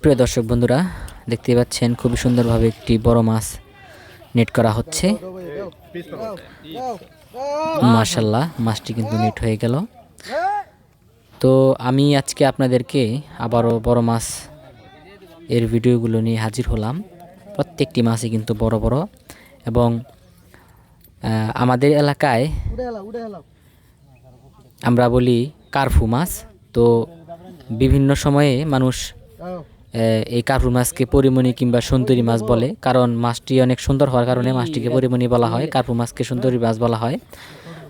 প্রিয় দর্শক বন্ধুরা, দেখতে পাচ্ছেন খুবই সুন্দরভাবে একটি বড় মাছ নেট করা হচ্ছে। মাশাআল্লাহ, মাছটি কিন্তু নেট হয়ে গেল। তো আমি আজকে আপনাদেরকে আবারও বড় মাছ এর ভিডিওগুলো নিয়ে হাজির হলাম। প্রত্যেকটি মাছই কিন্তু বড় বড় এবং আমাদের এলাকায় আমরা বলি কার্ফু মাছ। তো বিভিন্ন সময়ে মানুষ এই কার্ফু মাছকে পরিমণি কিংবা সুন্দরী মাছ বলে, কারণ মাছটি অনেক সুন্দর হওয়ার কারণে মাছটিকে পরিমণি বলা হয়, কার্ফু মাছকে সুন্দরী মাছ বলা হয়।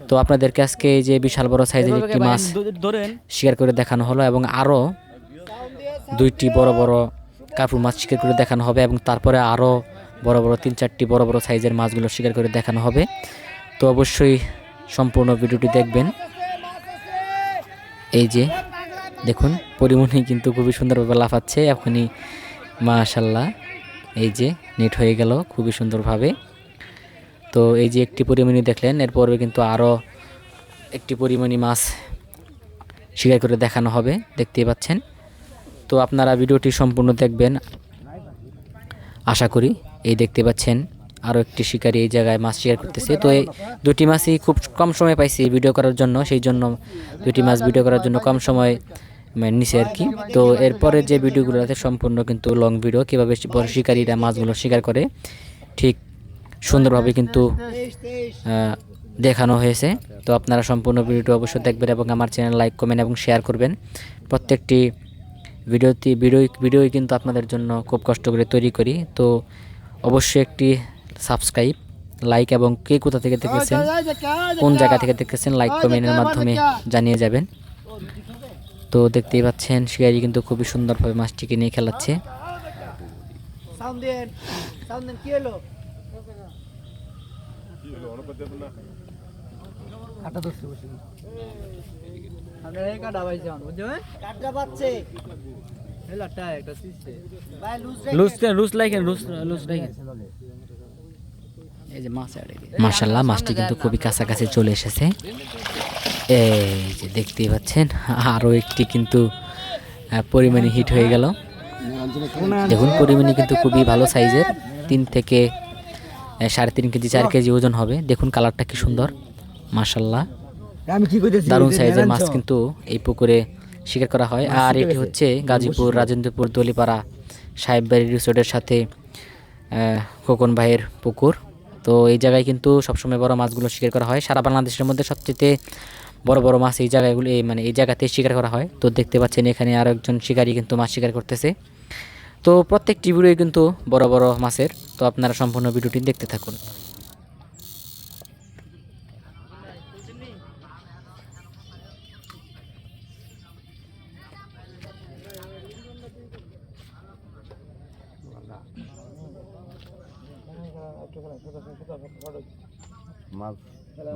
তো আপনাদেরকে আজকে এই যে বিশাল বড় সাইজের একটি মাছ শিকার করে দেখানো হলো এবং আরও দুইটি বড় বড় কার্ফু মাছ শিকার করে দেখানো হবে এবং তারপরে আরও বড় বড় 3-4টি বড় বড় সাইজের মাছগুলো শিকার করে দেখানো হবে। তো অবশ্যই সম্পূর্ণ ভিডিওটি দেখবেন। এই যে দেখুন, পরিমণি কিন্তু খুবই সুন্দরভাবে লাফাচ্ছে এখনই। মাশাআল্লাহ, এই যে নেট হয়ে গেল খুবই সুন্দরভাবে। তো এই যে একটি পরিমণি দেখলেন, এরপরে কিন্তু আরও একটি পরিমণি মাছ শিকার করে দেখানো হবে, দেখতেই পাচ্ছেন। তো আপনারা ভিডিওটি সম্পূর্ণ দেখবেন আশা করি। এই দেখতে পাচ্ছেন আরও একটি শিকারী এই জায়গায় মাছ শিকার করতেছে। তো এই দুটি মাছই খুব কম সময় পাইছি ভিডিও করার জন্য, সেই জন্য দুটি মাছ ভিডিও করার জন্য কম সময় নিচে আর কি। তো এরপরে যে ভিডিওগুলো আছে সম্পূর্ণ কিন্তু লং ভিডিও, কীভাবে বড় শিকারীরা মাছগুলো শিকার করে ঠিক সুন্দরভাবে কিন্তু দেখানো হয়েছে। তো আপনারা সম্পূর্ণ ভিডিওটি অবশ্যই দেখবেন এবং আমার চ্যানেল লাইক, কমেন্ট এবং শেয়ার করবেন। প্রত্যেকটি ভিডিওই কিন্তু আপনাদের জন্য খুব কষ্ট করে তৈরি করি। তো অবশ্যই একটি সাবস্ক্রাইব, লাইক এবং কে কোথা থেকে দেখেছেন, কোন জায়গা থেকে দেখেছেন, লাইক কমেন্টের মাধ্যমে জানিয়ে যাবেন। তো দেখতেই পাচ্ছেন শিকারি কিন্তু খুবই সুন্দরভাবে মাছটিকে নিয়ে খেলাচ্ছে। মাশাআল্লাহ, মাছটি কিন্তু খুবই কাছাকাছি চলে এসেছে। এই যে দেখতেই পাচ্ছেন আরও একটি কিন্তু পরিমাণে হিট হয়ে গেল। দেখুন, পরিমাণে কিন্তু খুবই ভালো সাইজের, 3 থেকে 3.5 কেজি 4 কেজি ওজন হবে। দেখুন কালারটা কি সুন্দর, মাশাআল্লাহ, দারুণ সাইজের মাছ কিন্তু এই পুকুরে শিকার করা হয়। আর এটি হচ্ছে গাজীপুর রাজেন্দ্রপুর দলিপাড়া সাহেববাড়ি রিসোর্টের সাথে খোকন ভাইয়ের পুকুর। তো এই জায়গায় কিন্তু সবসময় বড় মাছগুলো শিকার করা হয়। সারা বাংলাদেশের মধ্যে সবচেয়ে বড় বড় মাছ এই জায়গাগুলো এই জায়গাতে শিকার করা হয়। তো দেখতে পাচ্ছেন এখানে আরও একজন শিকারী কিন্তু মাছ শিকার করতেছে। তো প্রত্যেকটি ভিডিও কিন্তু বড় বড় মাছের। তো আপনারা সম্পূর্ণ ভিডিওটি দেখতে থাকুন। মাছ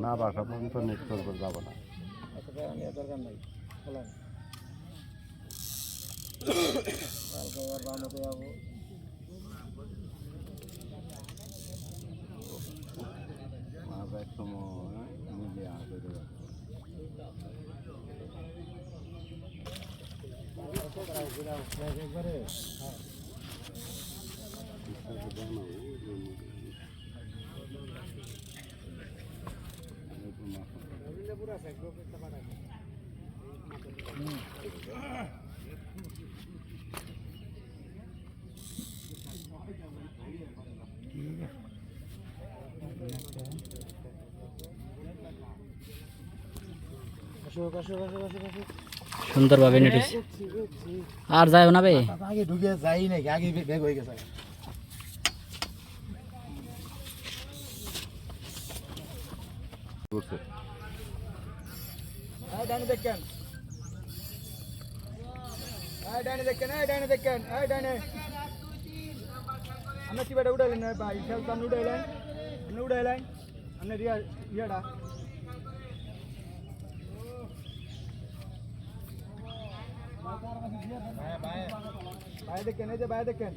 না বাসা পর্যন্ত নেট করবো যাবো না। মাছ এক সময় নিজে আসে সুন্দরভাবে নেটেছে, আর যায় না বে, আগে ঢুকে যাই নাকি, আগে ব্যাগ হয়ে গেছে। ডানে দেখেন, ডানে দেখেন, ডানে দেখেন, ডানে। আমরা কি বেটা উঠাইলেন না ভাই, খেল সামনে উঠাইলেন, আপনি উঠাইলেন, আপনি ইয়াটা ভাই দেখেন, এই যে ভাই দেখেন,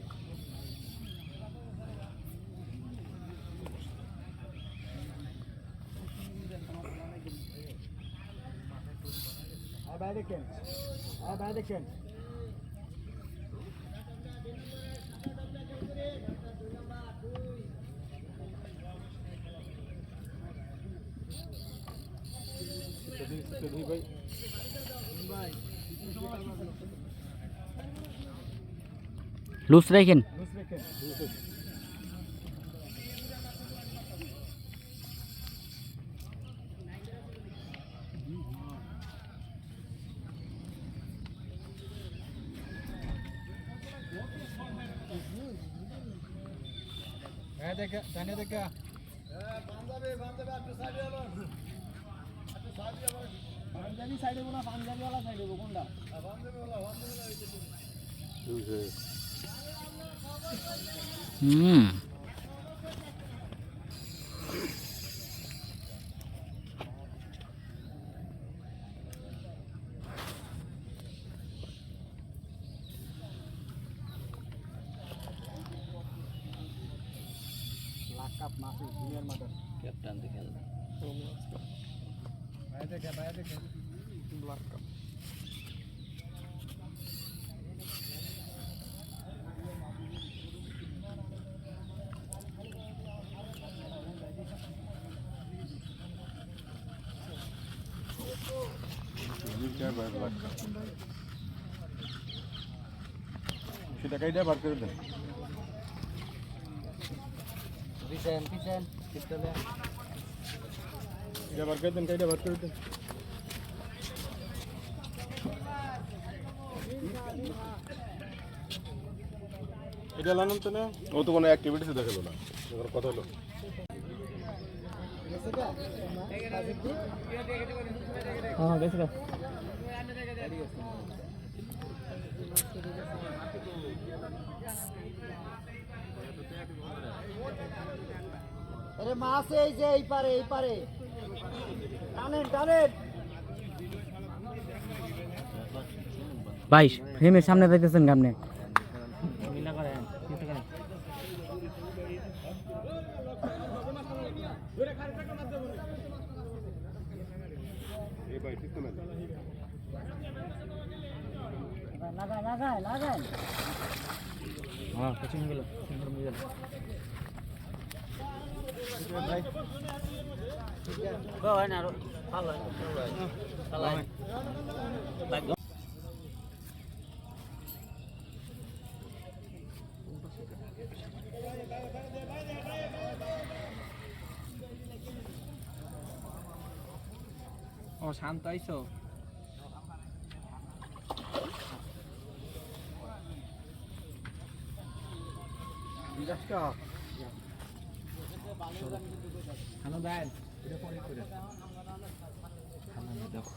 ভাই দেখেন, ভাই দেখেন। লুজ রাখেন। লুজ রেখে দেখে জানে দেখে পাঞ্জাবি সাইডে না পাঞ্জাবিওয়ালা সাইডে কোনটা হুম লাকাপ মাসি দুনিয়ার মাথা ক্যাপ্টেন দেখে বাইরে দেখে লাকাপ সেটা কাইটা বার করে দেন। এটা বার করে দেন কাইটা বার করে দেন এটা লানুন তো না, ও তো কোনো অ্যাক্টিভিটিস দেখালো না, ওর কথা হলো হ্যাঁ গেছে গা আরে মাছ এই যে এই পারে টানেন টানেন ভাই ফ্রেমের সামনে যাইতেছেন কেমনে? এই ভাই ঠিক তো না লাগাই হ্যাঁ পেছনে গেল ও শান্ত আইছো হ্যালো দেন এটা পরে করে হ্যালো দেখো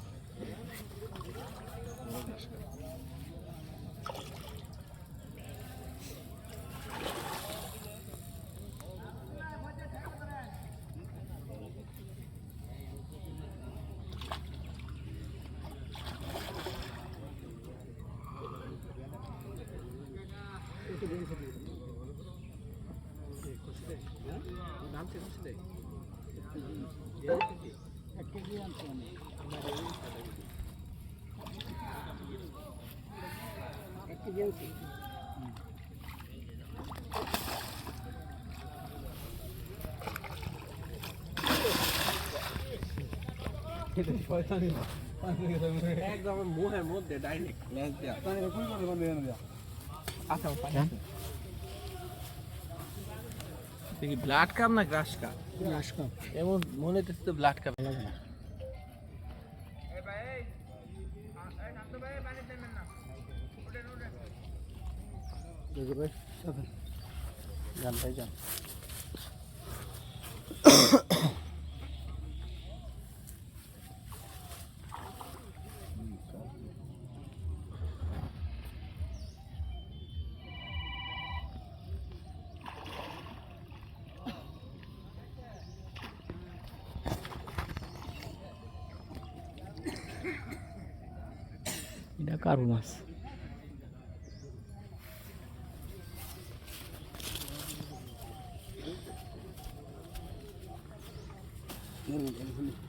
একদম মুহের মধ্যে ডাইরেক্ট লেন্স দেয়া আচ্ছা দেখি ব্লাড কাপ না গ্রাস কাপ এমন মনে হচ্ছে তো ব্লাড কাপ লাগে না জানতাই যান এটা কার্পু মাছ ধরুন